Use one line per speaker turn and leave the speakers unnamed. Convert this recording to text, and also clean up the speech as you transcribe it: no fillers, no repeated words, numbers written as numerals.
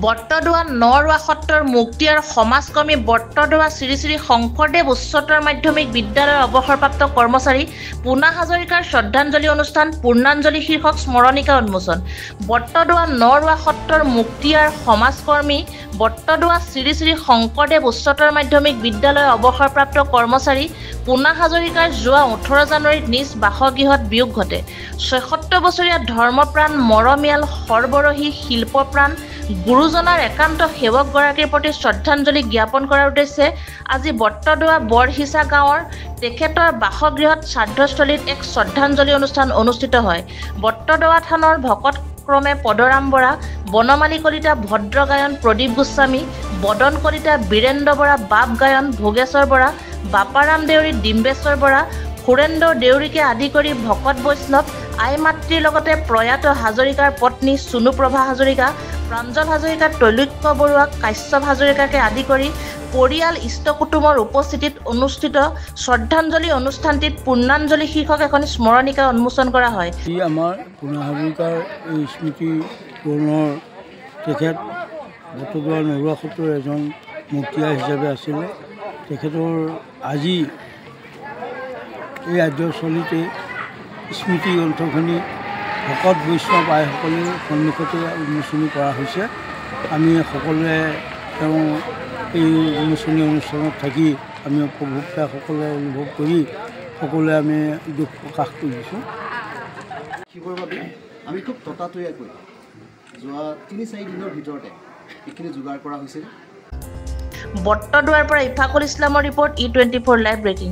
বট্টদোৱা নৰৱা সত্ৰৰ মুক্তি আৰু সমাজকৰ্মী বট্টদোৱা শ্ৰী শ্ৰী শংকৰদেৱ উচ্চতৰ মাধ্যমিক বিদ্যালয়ৰ অৱসৰপ্ৰাপ্ত কৰ্মচাৰী পুনা হাজৰিকাৰ শ্ৰদ্ধাঞ্জলি অনুষ্ঠান পূৰ্ণাঞ্জলি শীৰ্ষক স্মৰণিকা উন্মোচন। বট্টদোৱা নৰৱা সত্ৰৰ মুক্তি আৰু সমাজকৰ্মী বট্টদোৱা শ্ৰী শ্ৰী শংকৰদেৱ উচ্চতৰ মাধ্যমিক বিদ্যালয়ৰ অৱসৰপ্ৰাপ্ত কৰ্মচাৰী পুনা হাজৰিকাৰ যোৱা 18 জানুৱাৰীত নিজ বাসগৃহত বিয়োগ ঘটে। ৭৬ বছৰীয়া ধৰ্মপ্ৰাণ মৰমীয়াল সৰ্বৰহী শিল্পপ্ৰাণ গুৰুজনাৰ একান্ত সেৱকগৰাকীৰ প্ৰতি শ্ৰদ্ধাঞ্জলি জ্ঞাপন কৰাৰ উদ্দেশ্যে আজি বট্টদোৱা বৰহিচা গাঁৱৰ তেখেতৰ বাসগৃহত শ্ৰাদ্ধস্থলীত এক শ্ৰদ্ধাঞ্জলি অনুষ্ঠান অনুষ্ঠিত হয়। বট্টদোৱা থানৰ ভকত ক্ৰমে পদৰাম বৰা, বনমালী কলিতা, ভদ্ৰ গায়ন প্ৰদীপ গোস্বামী, বদন কলিতা, বীৰেন্দ্ৰ বৰা, বাপ গায়ন ভোগেশ্বৰ বৰা, বাপাৰাম দেউৰী, ডিম্বেশ্বৰ বৰা, সুৰেন্দ্ৰ দেউৰীকে আদি কৰি ভকত বৈষ্ণৱ, আই মাতৃৰ লগতে প্ৰয়াত হাজৰিকাৰ পত্নী চুনুপ্ৰভা হাজৰিকা, প্ৰাঞ্জল হাজৰিকা, তৈলক্য বৰুৱা, কাশ্যপ হাজৰিকাকে আদি কৰি পৰিয়াল ইষ্ট কুটুমৰ উপস্থিতিত অনুষ্ঠিত শ্ৰদ্ধাঞ্জলি অনুষ্ঠানটিত পূৰ্ণাঞ্জলি শীৰ্ষক এখন স্মৰণিকা উন্মোচন কৰা হয়।
আমাৰ পুনা হাজৰিকাৰ এই স্মৃতি পূৰণৰ তেখেত বট্টদোৱা নৰৱা সত্ৰৰ এজন মুখীয়া হিচাপে আছিলে। তেখেতৰ আজি এই আদ্যস্থলীতে স্মৃতি গ্ৰন্থখিনি ভকত বৈষ্ণৱ আইসকলৰ সন্মুখতে উন্মোচনী কৰা হৈছে। আমি সকলোৱে তেওঁ এই উন্মোচনী অনুষ্ঠানত থাকি আমি উপভোক্তাসকলে অনুভৱ কৰি সকলোৱে আমি দুখ প্ৰকাশ কৰিছোঁ।
শিৱৰ বাবে আমি খুব ততাতৈয়াকৈ যোৱা ৩-৪ দিনৰ ভিতৰতে এইখিনি যোগাৰ কৰা হৈছিল।
বট্টদোৱাৰ পৰা ইফাকুল ইছলামৰ ৰিপৰ্ট E24 লাইভ ব্ৰেকিং।